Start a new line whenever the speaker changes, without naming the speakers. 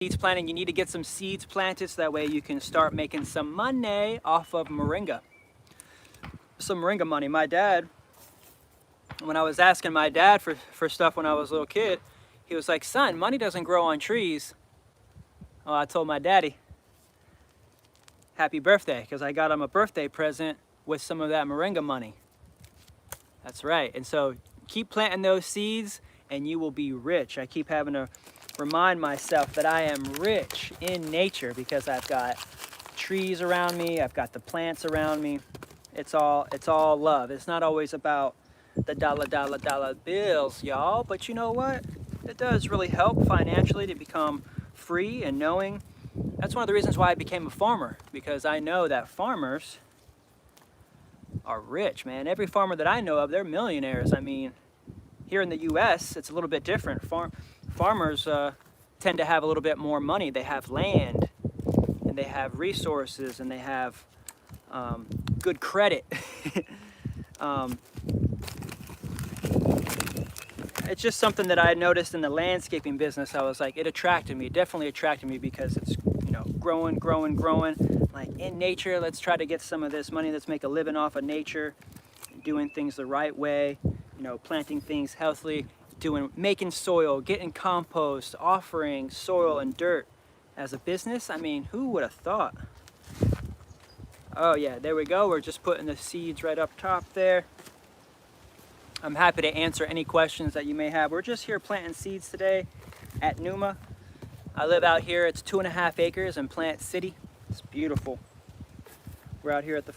seeds planting, you need to get some seeds planted so that way you can start making some money off of moringa. Some moringa money. My dad, when I was asking my dad for stuff when I was a little kid, he was like, son, money doesn't grow on trees. Oh, I told my daddy, happy birthday, because I got him a birthday present with some of that moringa money. That's right. And so keep planting those seeds and you will be rich. I keep having to remind myself that I am rich in nature because I've got trees around me, I've got the plants around me. It's all love. It's not always about the dollar bills, y'all, but you know what? It does really help financially to become free and knowing. That's one of the reasons why I became a farmer, because I know that farmers are rich, man. Every farmer that I know of, they're millionaires. I mean, here in the US, it's a little bit different. Farmers tend to have a little bit more money. They have land, and they have resources, and they have good credit. It's just something that I noticed in the landscaping business. I was like, it attracted me, definitely attracted me, because it's, you know, growing. Like in nature, let's try to get some of this money. Let's make a living off of nature, doing things the right way, you know, planting things healthily, making soil, getting compost, offering soil and dirt as a business. I mean, who would have thought? Oh yeah, there we go. We're just putting the seeds right up top there. I'm happy to answer any questions that you may have. We're just here planting seeds today at Numa. I live out here. It's 2.5 acres in Plant City. It's beautiful. We're out here at the